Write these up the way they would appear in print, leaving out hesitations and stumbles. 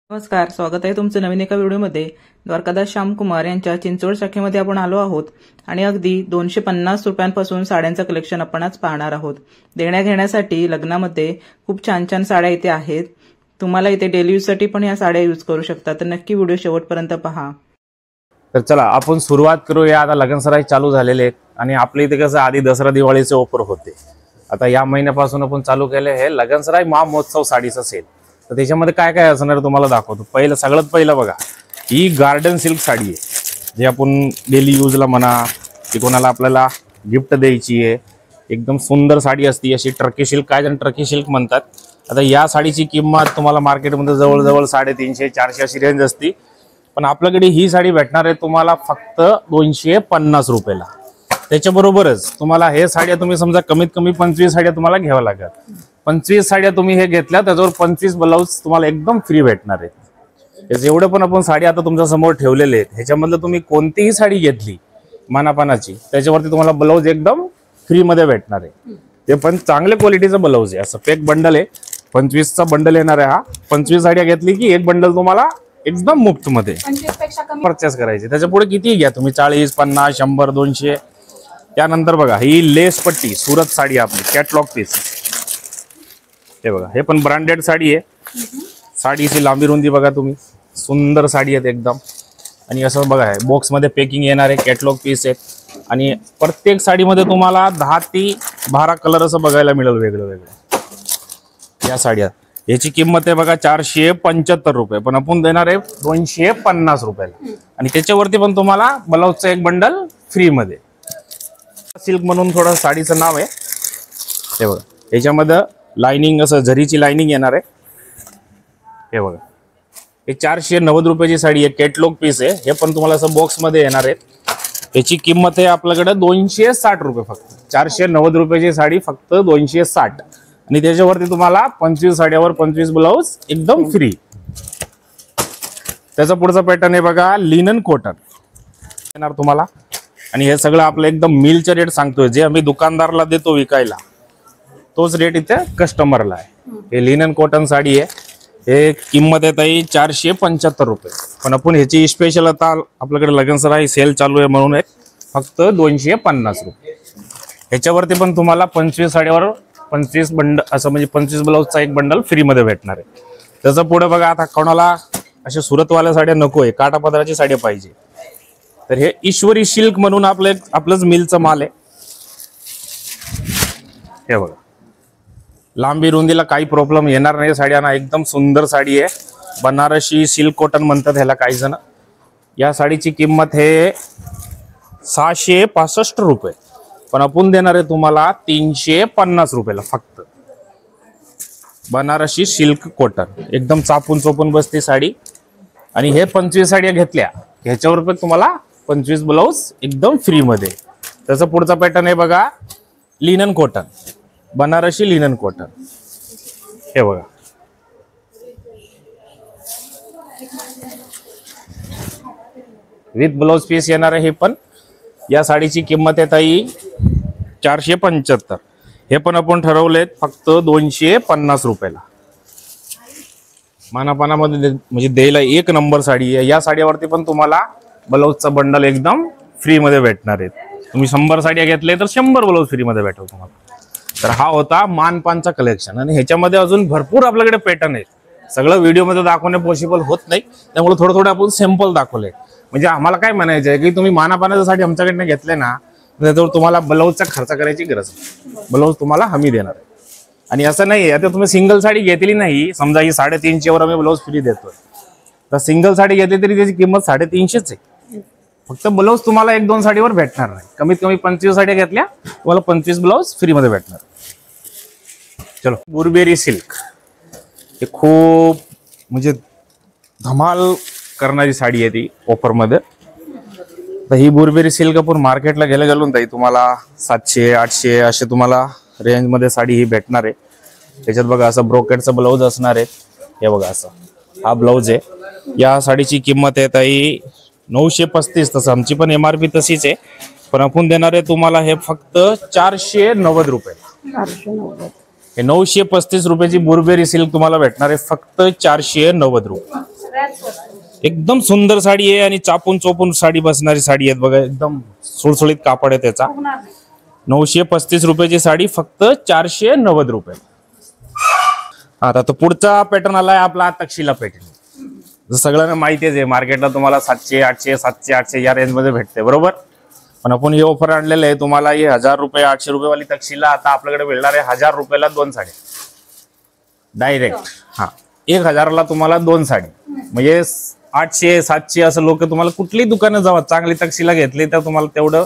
नमस्कार, स्वागत आहे तुमचं नवीन एका व्हिडिओमध्ये। द्वारकादास श्यामकुमार यांच्या चिंचवड शाखेमध्ये आपण आलो आहोत आणि अगदी 250 रुपयांपासून साड्यांचं कलेक्शन आपण आज पाहणार आहोत। देण्या घेण्यासाठी लग्नामध्ये खूप छान छान साड्या इथे आहेत। तुम्हाला इथे डेली यूजसाठी पण या साड्या यूज करू शकता, तर नक्की व्हिडिओ शेवटपर्यंत पहा। तर चला आपण सुरुवात करूया। आता लगनसराई चालू झालेले आहेत आणि आपल्या इथे कसं आधी दसरा दिवाळीचे ऑफर होते, आता या महिन्यापासून आपण चालू केले हे लगनसराई महामहोत्सव साडीचा सेल। तर त्याच्यामध्ये काय काय असणार तुम्हाला दाखवतो। सगळ्यात पहिलं बघा, ही गार्डन सिल्क साडी आहे, जे आपण डेली यूजला म्हणा की कोणाला आपल्याला गिफ्ट द्यायची आहे। एकदम सुंदर साडी असते अशी टर्की सिल्क, काय जण टर्की सिल्क म्हणतात। आता या साडीची किंमत तुम्हाला मार्केटमध्ये जवळजवळ 350-400 अशी रेंज असते, पण आपल्याकडे ही साडी भेटणार आहे तुम्हाला फक्त 250 रुपयाला। त्याच्याबरोबरच तुम्हाला हे साड्या तुम्ही समजा कमीत कमी 25 साड्या तुम्हाला घ्याव्या लागतात। 25 साड्या तुम्ही हे घेतल्या त्याच्यावर 25 ब्लाउज तुम्हाला एकदम फ्री भेटणार आहेत। जेवढे पण आपण साडी आता तुमच्या समोर ठेवलेले आहेत ह्याच्यामधलं तुम्ही कोणतीही साडी घेतली मानापानाची त्याच्यावरती तुम्हाला ब्लाउज एकदम फ्री मध्ये भेटणार आहे। ते पण चांगल्या क्वालिटीचा ब्लाउज आहे। असं एक बंडल आहे, 25 चा बंडल येणार आहे हा। 25 साड्या घेतली की एक बंडल तुम्हाला एकदम मुफ्त मध्ये परचेस करायची। त्याच्या पुढे किती घ्या तुम्ही, 40, 50, 100, 200। त्यानंतर बघा ही लेस पट्टी सुरत साडी आपली कॅटलॉग पीस, हे बघा हे पण ब्रँडेड साडी आहे। साडीची लांबी रुंदी बघा तुम्ही, सुंदर साडी आहे एकदम। आणि असं बघा आहे बॉक्स मध्ये पॅकिंग येणार आहे, कॅटलॉग पीस आहेत आणि प्रत्येक साडीमध्ये तुम्हाला 10 ते 12 कलर असं बघायला मिळेल वेगळं वेगळं। या साड्या याची किंमत आहे बघा 475 रुपये, पण आपण देणार आहे 250 रुपयाला। आणि त्याच्यावरती पण तुम्हाला ब्लाउजचं एक बंडल फ्री मध्ये। सिल्क म्हणून थोडं साडीचं नाव आहे, हे बघा याच्यामध्ये लाइनिंग असं झरीची लाइनिंग येणार आहे। हे बघा हे 490 रुपयाची साडी आहे, कॅटलॉग पीस आहे। हे पण तुम्हाला असं बॉक्स मध्ये येणार आहे। याची किंमत आहे आपल्याकडे 260 रुपये फक्त। 490 रुपयाची साडी फक्त 260, आणि त्याच्यावरती तुम्हाला 25 साड्यावर 25 ब्लाउज एकदम फ्री। त्याचा पुढचा पॅटर्न आहे बघा लिनन कॉटन येणार तुम्हाला, आणि हे सगळं आपलं एकदम मिलचा रेट सांगतोय, जे आम्ही दुकानदारला देतो विकायला तोच रेट इथे कस्टमरला आहे। हे लिनन कॉटन साडी आहे, हे किंमत आहे ताई 475 रुपये, पण आपण ह्याची स्पेशल आता आपल्याकडे लगनसराई सेल चालू आहे म्हणून एक फक्त 250 रुपये। ह्याच्यावरती पण तुम्हाला 25 साड्यावर 25 बंडल असं म्हणजे 25 ब्लाउजचा एक बंडल फ्री मध्ये भेटणार आहे। त्याचा पुढे बघा, आता कोणाला अशा सुरतवाल्या साड्या नकोय, काटापदराची साड्या पाहिजे, तर हे ईश्वरी सिल्क म्हणून आपलंच मिलचं माल आहे। हे बघा लांबी रुंदीला काही प्रॉब्लेम येणार नाही साड्यांना, एकदम सुंदर साडी आहे। बनारसी सिल्क कॉटन म्हणतात ह्याला काही जण। या साडीची किंमत हे 665 रुपये, पण आपण देणार आहे तुम्हाला 350 रुपयाला फक्त। बनारसी सिल्क कॉटन एकदम चापून चोपून बसते साडी, आणि हे 25 साड्या घेतल्या ह्याच्यावर पण तुम्हाला 25 ब्लाउज एकदम फ्री मध्ये। त्याचा पुढचा पॅटर्न आहे बघा linen cotton, Banarasi linen cotton. हे बघा विथ ब्लाउज पीस येणार आहे हे पण। या साडीची किंमत आहे ताई 475, हे पण आपण ठरवलेत फक्त 250 रुपयाला। मानापानामध्ये म्हणजे द्यायला एक नंबर साडी आहे। या साडीवरती पण तुम्हाला ब्लाउजचा बंडल एकदम फ्री मध्ये भेटणार आहे। तुम्ही 100 साड्या घेतले तर 100 ब्लाउज फ्री मध्ये भेटेल तुम्हाला। तर हा होता मानपानचा कलेक्शन, आणि ह्याच्यामध्ये अजून भरपूर आपल्याकडे पॅटर्न आहेत। सगळं व्हिडिओमध्ये दाखवणे पॉसिबल होत नाही, त्यामुळे थोडं थोडं आपण सॅम्पल दाखवले। म्हणजे आम्हाला काय म्हणायचं आहे की तुम्ही मानापानासाठी आमच्याकडनं घेतले ना, त्याच्यावर तुम्हाला ब्लाउजचा खर्च करायची गरज नाही, ब्लाउज तुम्हाला हमी देणार आहे। आणि असं नाही आता तुम्ही सिंगल साडी घेतली नाही, समजा ही 350 वर आम्ही ब्लाउज फ्री देतोय, तर सिंगल साडी घेतली तरी त्याची किंमत 350 आहे। फक्त ब्लाउज तुम्हाला 1-2 साडीवर भेटणार नाही, कमीत कमी 25 साड्या घेतल्या तुम्हाला 25 ब्लाउज फ्री मध्ये भेटणार। चलो बुरबेरी सिल्क, हे खूप म्हणजे धमाल करणारी साडी आहे ती ऑफर मध्ये। तर ही बुरबेरी सिल्क आपण मार्केटला गेलं ताई तुम्हाला 700-800 असे तुम्हाला रेंज मध्ये साडी ही भेटणार आहे। त्याच्यात बघा असं ब्रोकेडचा ब्लाउज असणार आहे, हे बघा असं हा ब्लाउज आहे। या साडीची किंमत आहे ताई 935, तसं आमची पण MRP तशीच आहे, पण आपण देणार आहे तुम्हाला हे फक्त 490 रुपये। हे 935 रुपयाची बुरबेरी सिल्क तुम्हाला भेटणार आहे फक्त 490 रुपये. एकदम सुंदर साडी आहे आणि चापून चोपून साडी बसणारी साडी आहे बघा. एकदम सुळसुळीत कापड आहे त्याचा. 935 रुपयाची साडी फक्त 490 रुपये. आता तो पुढचा पॅटर्न आलाय आपला तक्षशिला पॅटर्न. सगळ्यांना माहितीच आहे मार्केटला तुम्हाला 700, 800, 700, 800 या रेंज मध्ये भेटते बरोबर. पण आपण हे ऑफर आणलेलं आहे तुम्हाला. हे 1000 रुपये 800 रुपये वाली तक्षशिला आता आपल्याकडे मिळणार आहे 1000 रुपयाला 2 साड्या डायरेक्ट. हा 1000 ला तुम्हाला 2 साडी. म्हणजे 800 700 असं लोक तुम्हाला कुठली दुकानं जावा चांगली तक्षशिला घेतली तर तुम्हाला तेवढं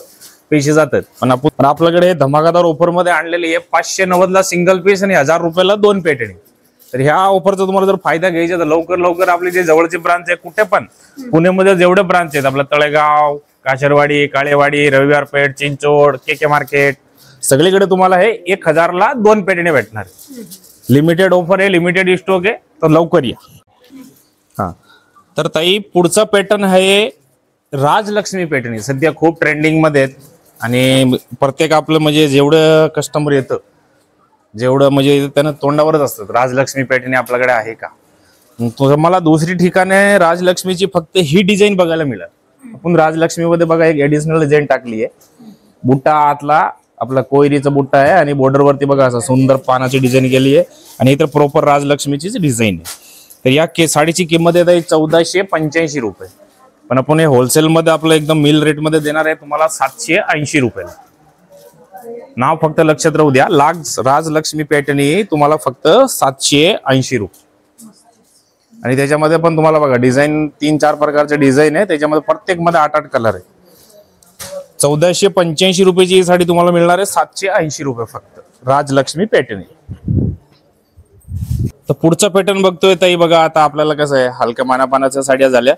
पैसे जातात. पण आपण आपल्याकडे धमाकादार ऑफर मध्ये आणलेली आहे 590 ला सिंगल पीस आणि 1000 रुपयाला 2 पेटणी. तर ह्या ऑफरचा तुम्हाला जर फायदा घ्यायचा तर लवकर लवकर आपले जे जवळचे ब्रांच आहे कुठे पण पुण्यामध्ये जेवढे ब्रांच आहेत आपलं तळेगाव, काशरवाडी, काळेवाडी, रविवार पेठ, चिंचोड, के मार्केट सगळीकडे तुम्हाला हे 1000 ला 2 पेटणे भेटणार. लिमिटेड ऑफर आहे, लिमिटेड स्टॉक आहे तर लवकर या. हा तर ताई पुढचा पॅटर्न आहे राजलक्ष्मी पॅटर्न. सध्या खूप ट्रेंडिंग मध्ये आहेत आणि प्रत्येक आपलं म्हणजे जेवढं कस्टमर येतं जेवढं म्हणजे त्यांना तोंडावरच असतं राजलक्ष्मी पॅटर्न आपल्याकडे आहे का. मला दुसरी ठिकाणे राजलक्ष्मीची फक्त ही डिझाईन बघायला मिळेल. आपण राजलक्ष्मीमध्ये बघा एक ऍडिशनल डिझाईन टाकली आहे. बुट्टा आतला आपला कोयरीचा बुट्टा आहे आणि बॉर्डर वरती बघा असं सुंदर पानाची डिझाईन केली आहे आणि इतर प्रॉपर राजलक्ष्मीचीच डिझाईन आहे. तर या साडीची किंमत येत आहे 1485 रुपये. पण आपण हे होलसेल मध्ये आपलं एकदम मिल रेट मध्ये देणार आहे तुम्हाला 780 रुपयाला. नाव फक्त लक्षात राहू द्या. राजलक्ष्मी पॅटर्न तुम्हाला फक्त 780 रुपये. आणि त्याच्यामध्ये पण तुम्हाला बघा डिझाईन 3-4 प्रकारचे डिझाईन आहे. त्याच्यामध्ये प्रत्येक मध्ये 8-8 कलर आहे. 1485 रुपयाची ही साडी तुम्हाला मिळणार आहे 780 रुपये फक्त राजलक्ष्मी पॅटर्न. तर पुढचा पॅटर्न बघतोय ताई बघा. आता आपल्याला कसं आहे हलक्या मानापानाच्या साड्या झाल्या.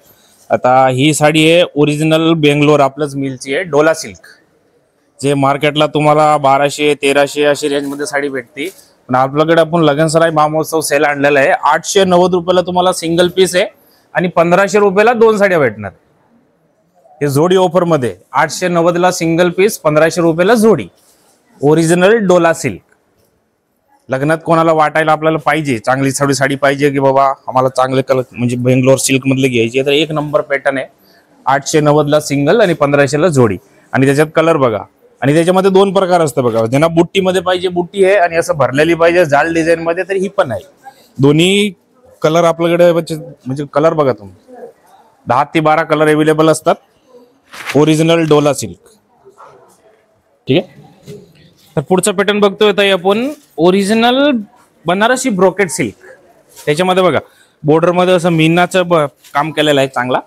आता ही साडी आहे ओरिजिनल बेंगलोर आपल्याच मिलची आहे डोला सिल्क. जे मार्केटला तुम्हाला 1200-1300 अशी रेंज मध्ये साडी भेटते. पण आपल्याकडे आपण लगनसराय महोत्सव सेल आणलेला आहे. 890 रुपयाला तुम्हाला सिंगल पीस आहे आणि 1500 रुपयाला 2 साड्या भेटणार. हे जोडी ऑफर मध्ये 890 ला सिंगल पीस, 1500 रुपयाला जोडी. Original Dola silk. लग्नात कोणाला वाटायला आपल्याला पाहिजे चांगली साडी पाहिजे की बाबा आम्हाला चांगले कलर म्हणजे बेंगलोर सिल्क मधले घ्यायचे तर 1 नंबर पॅटर्न आहे. 890 ला सिंगल आणि 1500 ला जोडी. आणि त्याच्यात कलर बघा. आणि त्याच्यामध्ये 2 प्रकार असतात बघा. ज्यांना बुट्टीमध्ये पाहिजे बुट्टी आहे आणि असं भरलेली पाहिजे जाल डिझाईन मध्ये तर ही पण आहे. दोन्ही कलर आपल्याकडे म्हणजे कलर बघा तुम्ही 10 ते 12 कलर अवेलेबल असतात. Original Dola silk. ठीक आहे. तर पुढचा पॅटर्न बघतोय ताई आपण ओरिजिनल बनारसी ब्रोकेट सिल्क. त्याच्यामध्ये बघा बॉर्डर मध्ये असं मीनाचं काम केलेलं आहे चांगला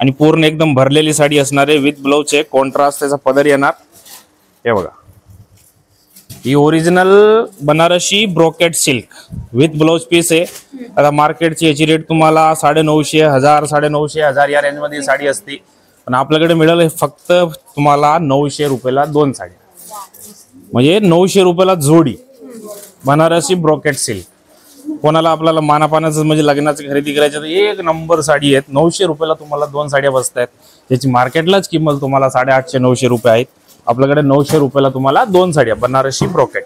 आणि पूर्ण एकदम भरलेली साडी असणार आहे विथ ब्लाउज आहे. कॉन्ट्रास्ट त्याचा पदर येणार. हे बघा ही original Banarasi brocade silk with blouse piece आहे. आता मार्केटची याची रेट तुम्हाला 950, 1000, 950, 1000 या रेंज मध्ये साडी असते. पण आपल्याकडे मिळेल फक्त तुम्हाला 900 रुपयाला 2 साड्या. म्हणजे 900 रुपयाला जोडी बनारसी ब्रोकेट सिल्क. कोणाला आपल्याला मानापानाचं म्हणजे लग्नाची खरेदी करायची तर 1 नंबर साडी आहेत. 900 रुपयाला तुम्हाला 2 साड्या बसतायत. त्याची मार्केटलाच किंमत तुम्हाला 850-900 रुपये आहेत. आपल्याकडे 900 रुपयाला तुम्हाला 2 साड्या बनारसी ब्रोकेट.